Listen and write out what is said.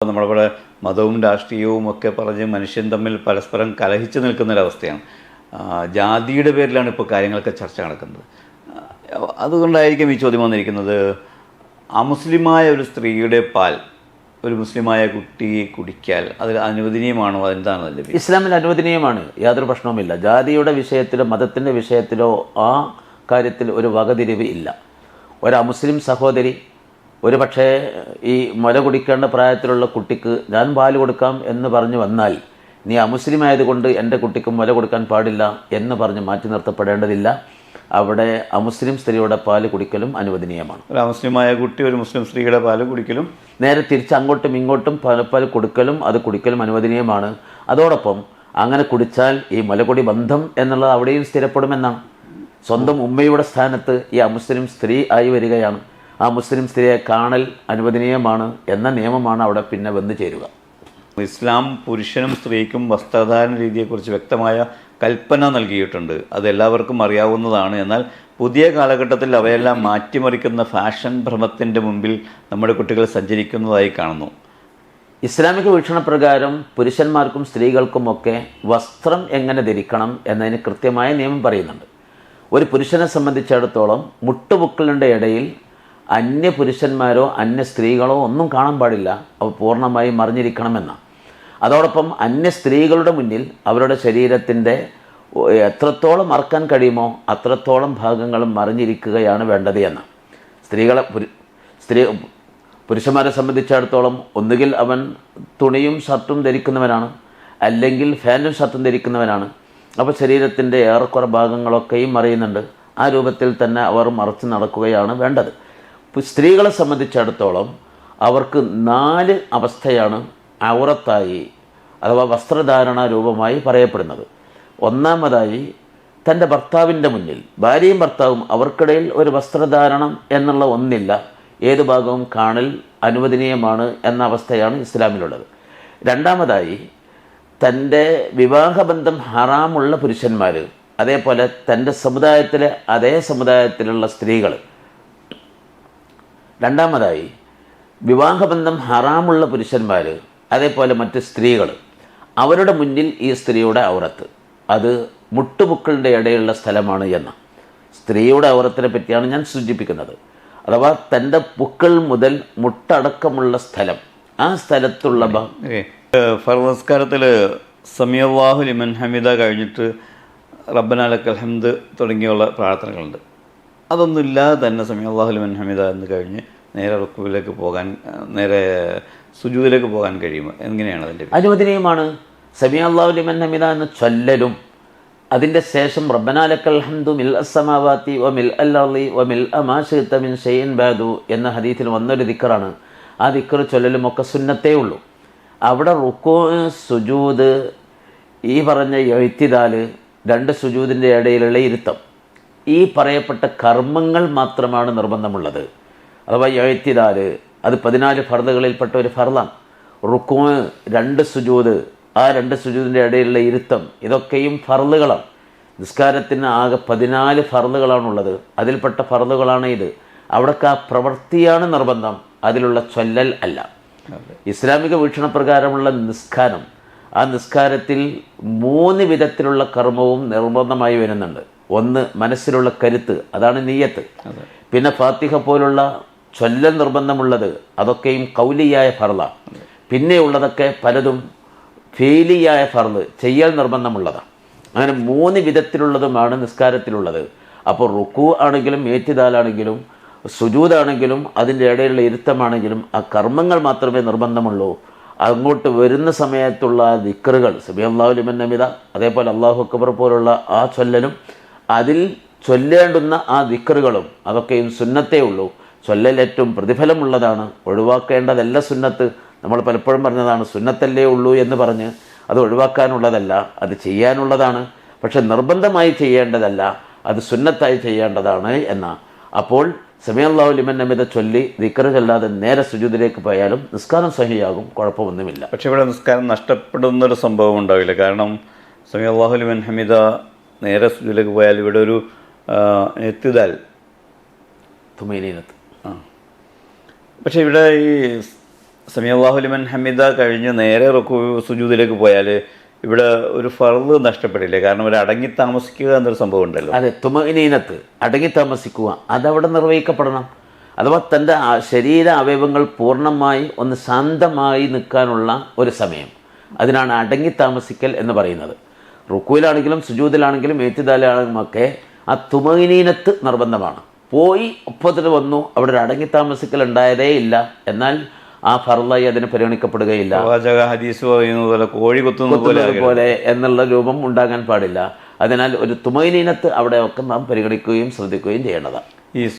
നമ്മളിവിടെ മതവും രാഷ്ട്രീയവും ഒക്കെ പറഞ്ഞ് മനുഷ്യൻ തമ്മിൽ പരസ്പരം കലഹിച്ച് നിൽക്കുന്നൊരവസ്ഥയാണ്. ജാതിയുടെ പേരിലാണ് ഇപ്പോൾ കാര്യങ്ങളൊക്കെ ചർച്ച നടക്കുന്നത്. അതുകൊണ്ടായിരിക്കും ഈ ചോദ്യം വന്നിരിക്കുന്നത്. അമുസ്ലിമായ ഒരു സ്ത്രീയുടെ പാൽ ഒരു മുസ്ലിമായ കുട്ടി കുടിക്കാൽ അത് അനുവദനീയമാണോ? അതെന്താണ് അതിൻ്റെ? ഇസ്ലാമിൽ അനുവദനീയമാണ്, യാതൊരു പ്രശ്നവുമില്ല. ജാതിയുടെ വിഷയത്തിലോ മതത്തിൻ്റെ വിഷയത്തിലോ ആ കാര്യത്തിൽ ഒരു വകതിരിവ് ഇല്ല. ഒരു അമുസ്ലിം സഹോദരി ഒരു പക്ഷേ ഈ മുല കുടിക്കേണ്ട പ്രായത്തിലുള്ള കുട്ടിക്ക് ഞാൻ പാല് കൊടുക്കാം എന്ന് പറഞ്ഞു വന്നാൽ, നീ അമുസ്ലിം ആയതുകൊണ്ട് എൻ്റെ കുട്ടിക്ക് മുല കൊടുക്കാൻ പാടില്ല എന്ന് പറഞ്ഞ് മാറ്റി നിർത്തപ്പെടേണ്ടതില്ല. അവിടെ അമുസ്ലിം സ്ത്രീയുടെ പാല് കുടിക്കലും അനുവദനീയമാണ്. ഒരു അമുസ്ലിമായ കുട്ടി ഒരു മുസ്ലിം സ്ത്രീയുടെ പാല് കുടിക്കലും, നേരെ തിരിച്ച് അങ്ങോട്ടും ഇങ്ങോട്ടും പാൽ കൊടുക്കലും അത് കുടിക്കലും അനുവദനീയമാണ്. അതോടൊപ്പം അങ്ങനെ കുടിച്ചാൽ ഈ മുലകുടി ബന്ധം എന്നുള്ളത് അവിടെയും സ്ഥിരപ്പെടുമെന്നാണ്. സ്വന്തം ഉമ്മയുടെ സ്ഥാനത്ത് ഈ അമുസ്ലിം സ്ത്രീ ആയി വരികയാണ്. ആ മുസ്ലിം സ്ത്രീയെ കാണൽ അനുവദനീയമാണ് എന്ന നിയമമാണ് അവിടെ പിന്നെ വന്നു ചേരുക. ഇസ്ലാം പുരുഷനും സ്ത്രീക്കും വസ്ത്രധാരണ രീതിയെക്കുറിച്ച് വ്യക്തമായ കൽപ്പന നൽകിയിട്ടുണ്ട്. അതെല്ലാവർക്കും അറിയാവുന്നതാണ്. എന്നാൽ പുതിയ കാലഘട്ടത്തിൽ അവയെല്ലാം മാറ്റിമറിക്കുന്ന ഫാഷൻ ഭ്രമത്തിൻ്റെ മുമ്പിൽ നമ്മുടെ കുട്ടികൾ സഞ്ചരിക്കുന്നതായി കാണുന്നു. ഇസ്ലാമിക വീക്ഷണപ്രകാരം പുരുഷന്മാർക്കും സ്ത്രീകൾക്കുമൊക്കെ വസ്ത്രം എങ്ങനെ ധരിക്കണം എന്നതിന് കൃത്യമായ നിയമം പറയുന്നുണ്ട്. ഒരു പുരുഷനെ സംബന്ധിച്ചിടത്തോളം മുട്ടുപൊക്കളുടെ ഇടയിൽ അന്യ പുരുഷന്മാരോ അന്യ സ്ത്രീകളോ ഒന്നും കാണാൻ പാടില്ല. അവ പൂർണ്ണമായും മറിഞ്ഞിരിക്കണമെന്നാണ്. അതോടൊപ്പം അന്യ സ്ത്രീകളുടെ മുന്നിൽ അവരുടെ ശരീരത്തിൻ്റെ എത്രത്തോളം മറക്കാൻ കഴിയുമോ അത്രത്തോളം ഭാഗങ്ങളും മറിഞ്ഞിരിക്കുകയാണ് വേണ്ടത് എന്ന്. പുരുഷന്മാരെ സംബന്ധിച്ചിടത്തോളം ഒന്നുകിൽ അവൻ തുണിയും ഷർട്ടും ധരിക്കുന്നവനാണ്, അല്ലെങ്കിൽ ഫാൻറ്റും ഷർട്ടും ധരിക്കുന്നവനാണ്. അപ്പോൾ ശരീരത്തിൻ്റെ ഏറെക്കുറെ ഭാഗങ്ങളൊക്കെയും മറിയുന്നുണ്ട്. ആ രൂപത്തിൽ തന്നെ അവർ മറച്ച് നടക്കുകയാണ് വേണ്ടത്. സ്ത്രീകളെ സംബന്ധിച്ചിടത്തോളം അവർക്ക് 4 അവസ്ഥയാണ് ഔറത്തായി അഥവാ വസ്ത്രധാരണ രൂപമായി പറയപ്പെടുന്നത്. ഒന്നാമതായി, തൻ്റെ ഭർത്താവിൻ്റെ മുന്നിൽ, ഭാര്യയും ഭർത്താവും അവർക്കിടയിൽ ഒരു വസ്ത്രധാരണം എന്നുള്ള ഒന്നില്ല, ഏത് ഭാഗവും കാണൽ അനുവദനീയമാണ് എന്ന അവസ്ഥയാണ് ഇസ്ലാമിലുള്ളത്. രണ്ടാമതായി, തൻ്റെ വിവാഹബന്ധം ഹറാമുള്ള പുരുഷന്മാർ, അതേപോലെ തൻ്റെ സമുദായത്തിലെ അതേ സമുദായത്തിലുള്ള സ്ത്രീകൾ. രണ്ടാമതായി, വിവാഹബന്ധം ഹറാമുള്ള പുരുഷന്മാർ, അതേപോലെ മറ്റ് സ്ത്രീകൾ, അവരുടെ മുന്നിൽ ഈ സ്ത്രീയുടെ ഔറത്ത് അത് മുട്ടുപൊക്കളുടെ ഇടയിലുള്ള സ്ഥലമാണ് എന്ന്. സ്ത്രീയുടെ ഔറത്തിനെ പറ്റിയാണ് ഞാൻ സൂചിപ്പിക്കുന്നത്. അഥവാ തൻ്റെ പുക്കൾ മുതൽ മുട്ടടക്കമുള്ള സ്ഥലം, ആ സ്ഥലത്തുള്ള ഫർനസ്കാരത്തിൽ സമീഅല്ലാഹു ലിമൻ ഹമിദ കഴിഞ്ഞിട്ട് റബ്ബനാ ലക്കൽ ഹംദ് തുടങ്ങിയുള്ള പ്രാർത്ഥനകളുണ്ട്. അതൊന്നുമില്ലാതെ തന്നെ സമീഅല്ലാഹു ലിമൻ ഹമിദ എന്ന് കഴിഞ്ഞ് നേരെ റുക്കൂയിലേക്ക് പോകാൻ, നേരെ സുജൂദിലേക്ക് പോകാൻ കഴിയുമോ? എങ്ങനെയാണ് അതിൻ്റെ? അനുവദനീയമാണ്. സമീഅല്ലാഹു ലിമൻ ഹമിദ എന്ന് ചൊല്ലലും അതിൻ്റെ ശേഷം റബ്ബനാ ലക്കൽ ഹംദു മിൽ അസ്സമാവാതി വ മിൽ അൽ അർളി വ മിൽ മാ ശിഅത മിൻ ഷൈഇൻ ബഅദു എന്ന ഹദീസിൽ വന്നൊരു ദിക്റാണ്. ആ ദിക്ർ ചൊല്ലലും ഒക്കെ സുന്നത്തേ ഉള്ളൂ. അവിടെ റുക്കൂ, സുജൂദ്, ഈ പറഞ്ഞ ഇഅ്തിദാല്, 2 സുജൂദിൻ്റെ ഇടയിലുള്ള ഇരുത്തം, ഈ പറയപ്പെട്ട കർമ്മങ്ങൾ മാത്രമാണ് നിർബന്ധമുള്ളത്. അഥവാ ഇഅ്തിദാല് അത് 14 ഫർളുകളിൽപ്പെട്ട ഒരു ഫർളാണ്. റുക്കൂ, 2 സുജൂദ്, ആ 2 സുജൂദിൻ്റെ ഇടയിലുള്ള ഇരുത്തം, ഇതൊക്കെയും ഫർളുകളാണ്. നിസ്കാരത്തിന് ആകെ 14 ഫർളുകളാണുള്ളത്. അതിൽപ്പെട്ട ഫർളുകളാണ് ഇത്. അവിടേക്ക് ആ പ്രവൃത്തിയാണ് നിർബന്ധം, അതിലുള്ള ചൊല്ലൽ അല്ല. ഇസ്ലാമിക വീക്ഷണപ്രകാരമുള്ള നിസ്കാരം, ആ നിസ്കാരത്തിൽ 3 വിധത്തിലുള്ള കർമ്മവും നിർബന്ധമായി വരുന്നുണ്ട്. ഒന്ന്, മനസ്സിലുള്ള കരുത്ത്, അതാണ് നിയ്യത്ത്. പിന്നെ ഫാത്തിഹ പോലുള്ള ചൊല്ലൽ നിർബന്ധമുള്ളത് അതൊക്കെയും കൗലിയായ ഫർളാണ്. പിന്നെയുള്ളതൊക്കെ പലതും ഫീലിയായ ഫർള്, ചെയ്യൽ നിർബന്ധമുള്ളതാണ്. അങ്ങനെ 3 വിധത്തിലുള്ളതുമാണ് നിസ്കാരത്തിലുള്ളത്. അപ്പോൾ റുക്കൂ ആണെങ്കിലും ഇഅ്തിദാലാണെങ്കിലും സുജൂദാണെങ്കിലും അതിൻ്റെ ഇടയിലുള്ള ഇരുത്തമാണെങ്കിലും ആ കർമ്മങ്ങൾ മാത്രമേ നിർബന്ധമുള്ളൂ. അങ്ങോട്ട് വരുന്ന സമയത്തുള്ള ദിക്റുകൾ, സമീഅല്ലാഹു ലിമൻ ഹമിദ, അതേപോലെ അല്ലാഹു അക്ബർ പോലുള്ള ആ ചൊല്ലലും അതിൽ ചൊല്ലേണ്ടുന്ന ആ ദിക്റുകളും അതൊക്കെയും സുന്നത്തേ ഉള്ളൂ. ചൊല്ലൽ ഏറ്റവും പ്രതിഫലമുള്ളതാണ്. ഒഴിവാക്കേണ്ടതല്ല സുന്നത്ത്. നമ്മൾ പലപ്പോഴും പറഞ്ഞതാണ് സുന്നത്തല്ലേ ഉള്ളൂ എന്ന് പറഞ്ഞ് അത് ഒഴിവാക്കാനുള്ളതല്ല, അത് ചെയ്യാനുള്ളതാണ്. പക്ഷെ നിർബന്ധമായി ചെയ്യേണ്ടതല്ല, അത് സുന്നത്തായി ചെയ്യേണ്ടതാണ് എന്ന. അപ്പോൾ സമീഅല്ലാഹു ലിമൻ ഹമിദ ചൊല്ലി ദിക്ർ ചൊല്ലാതെ നേരെ സുജൂദിലേക്ക് പോയാലും നിസ്കാരം സഹിയാകും, കുഴപ്പമൊന്നുമില്ല. പക്ഷേ ഇവിടെ നിസ്കാരം നഷ്ടപ്പെടുന്നൊരു സംഭവം ഉണ്ടാവില്ല. കാരണം സമീഅല്ലാഹു ലിമൻ ഹമിദ നേരെ സുജൂദിലേക്ക് പോയാൽ ഇവിടെ ഒരു തുമൈനീനത്ത്. പക്ഷേ ഇവിടെ ഈ സമീഅല്ലാഹു ലിമൻ ഹമിദ കഴിഞ്ഞ് നേരെ റുക്കൂ സുജൂദിലേക്ക് പോയാൽ ഇവിടെ ഒരു ഫർള് നഷ്ടപ്പെടില്ലേ? കാരണം ഒരു അടങ്ങി താമസിക്കുക എന്നൊരു സംഭവം ഉണ്ടല്ലോ. അതെ, തുമഇനീനത്ത് അടങ്ങി താമസിക്കുക, അതവിടെ നിർവഹിക്കപ്പെടണം. അഥവാ തൻ്റെ ശരീര അവയവങ്ങൾ പൂർണ്ണമായി ഒന്ന് ശാന്തമായി നിൽക്കാനുള്ള ഒരു സമയം, അതിനാണ് അടങ്ങി താമസിക്കൽ എന്ന് പറയുന്നത്. റുക്കുവിലാണെങ്കിലും സുജൂദിലാണെങ്കിലും എഴുത്തിദാലാണെങ്കിലും ഒക്കെ ആ തുമഇനീനത്ത് നിർബന്ധമാണ്. പോയി ഒപ്പത്തിന് വന്നു, അവിടെ ഒരു അടങ്ങി താമസിക്കൽ ഉണ്ടായതേ ഇല്ല, എന്നാൽ ആ ഫർളായി അതിന് പരിഗണിക്കപ്പെടുകയില്ല. പ്രവാചക ഹദീസ് പറയുന്നത് പോലെ കോഴി കുത്തുന്നത് പോലെ എന്നുള്ള രൂപം ഉണ്ടാകാൻ പാടില്ല. അതിനാൽ ഒരു തുമഇനീനത്ത് അവിടെ ഒക്കെ നാം പരിഗണിക്കുകയും ശ്രദ്ധിക്കുകയും ചെയ്യേണ്ടതാണ്. ഈ